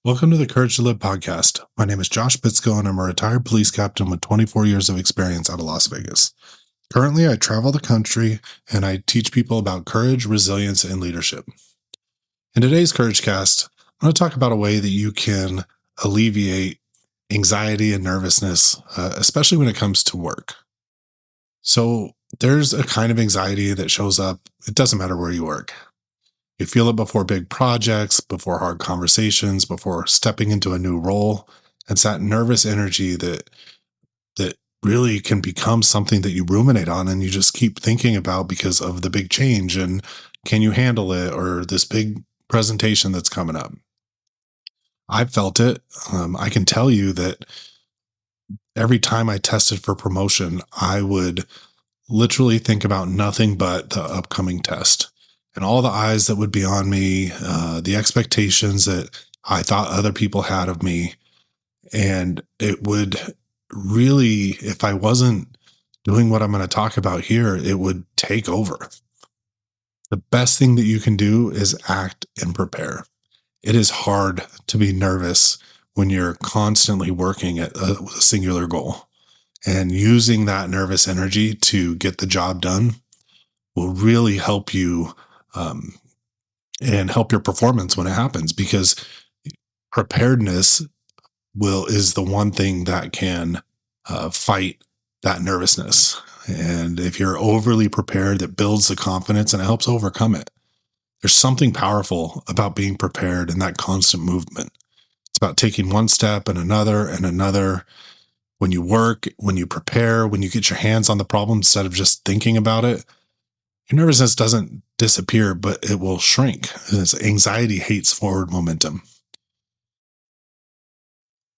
Welcome to the Courage to Live podcast. My name is Josh Bitsko, and I'm a retired police captain with 24 years of experience out of Las Vegas. Currently, I travel the country and I teach people about courage, resilience, and leadership. In today's Courage Cast, I'm going to talk about a way that you can alleviate anxiety and nervousness, especially when it comes to work. So, there's a kind of anxiety that shows up. It doesn't matter where you work. You feel it before big projects, before hard conversations, before stepping into a new role. It's that nervous energy that really can become something that you ruminate on and you just keep thinking about because of the big change and can you handle it or this big presentation that's coming up. I've felt it. I can tell you that every time I tested for promotion, I would literally think about nothing but the upcoming test and all the eyes that would be on me, the expectations that I thought other people had of me. And it would really, if I wasn't doing what I'm going to talk about here, it would take over. The best thing that you can do is act and prepare. It is hard to be nervous when you're constantly working at a singular goal. And using that nervous energy to get the job done will really help you and help your performance when it happens, because preparedness is the one thing that can fight that nervousness. And if you're overly prepared, that builds the confidence and it helps overcome it. There's something powerful about being prepared and that constant movement. It's about taking one step and another and another. When you work, when you prepare, when you get your hands on the problem instead of just thinking about it, your nervousness doesn't disappear, but it will shrink. Anxiety hates forward momentum.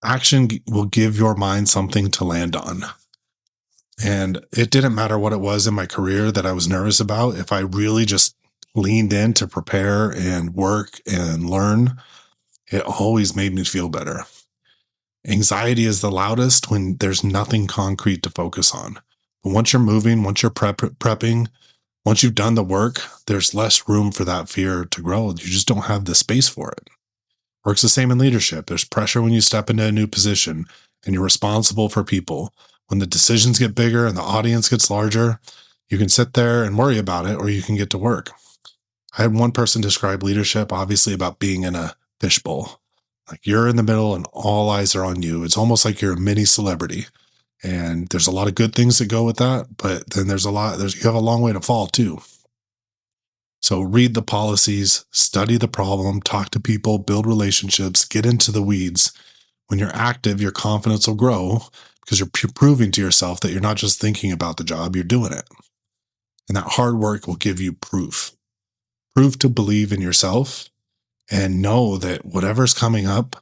Action will give your mind something to land on. And it didn't matter what it was in my career that I was nervous about. If I really just leaned in to prepare and work and learn, it always made me feel better. Anxiety is the loudest when there's nothing concrete to focus on. But once you're moving, once you're prepping, once you've done the work, there's less room for that fear to grow. You just don't have the space for it. Works the same in leadership. There's pressure when you step into a new position and you're responsible for people. When the decisions get bigger and the audience gets larger, you can sit there and worry about it, or you can get to work. I had one person describe leadership, obviously, about being in a fishbowl. Like you're in the middle and all eyes are on you. It's almost like you're a mini celebrity. And there's a lot of good things that go with that, but then you have a long way to fall too. So read the policies, study the problem, talk to people, build relationships, get into the weeds. When you're active, your confidence will grow because you're proving to yourself that you're not just thinking about the job, you're doing it. And that hard work will give you proof to believe in yourself and know that whatever's coming up,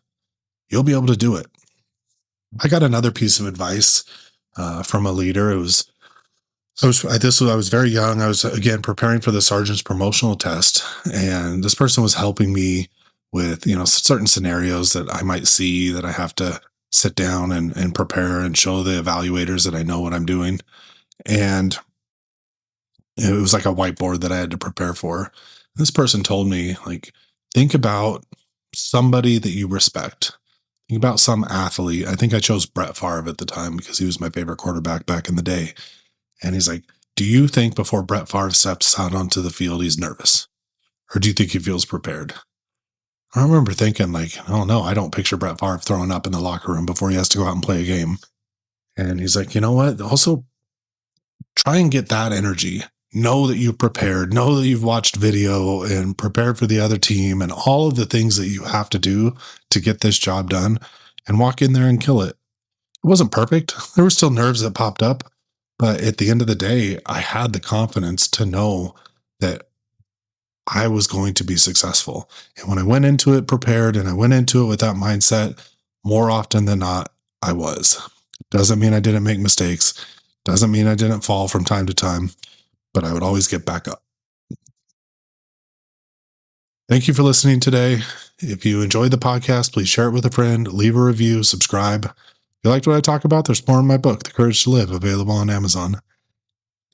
you'll be able to do it. I got another piece of advice from a leader. I was very young. I was, again, preparing for the sergeant's promotional test, and this person was helping me with, certain scenarios that I might see that I have to sit down and prepare and show the evaluators that I know what I'm doing. And it was like a whiteboard that I had to prepare for. This person told me, like, think about somebody that you respect. Think about some athlete. I think I chose Brett Favre at the time because he was my favorite quarterback back in the day. And he's like, do you think before Brett Favre steps out onto the field, he's nervous? Or do you think he feels prepared? I remember thinking, like, oh no, I don't picture Brett Favre throwing up in the locker room before he has to go out and play a game. And he's like, you know what? Also, try and get that energy. Know that you've prepared, know that you've watched video and prepared for the other team and all of the things that you have to do to get this job done, and walk in there and kill it. It wasn't perfect. There were still nerves that popped up, but at the end of the day, I had the confidence to know that I was going to be successful. And when I went into it prepared and I went into it with that mindset, more often than not, I was. Doesn't mean I didn't make mistakes. Doesn't mean I didn't fall from time to time, but I would always get back up. Thank you for listening today. If you enjoyed the podcast, please share it with a friend, leave a review, subscribe. If you liked what I talk about, there's more in my book, The Courage to Live, available on Amazon.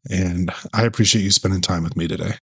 And I appreciate you spending time with me today.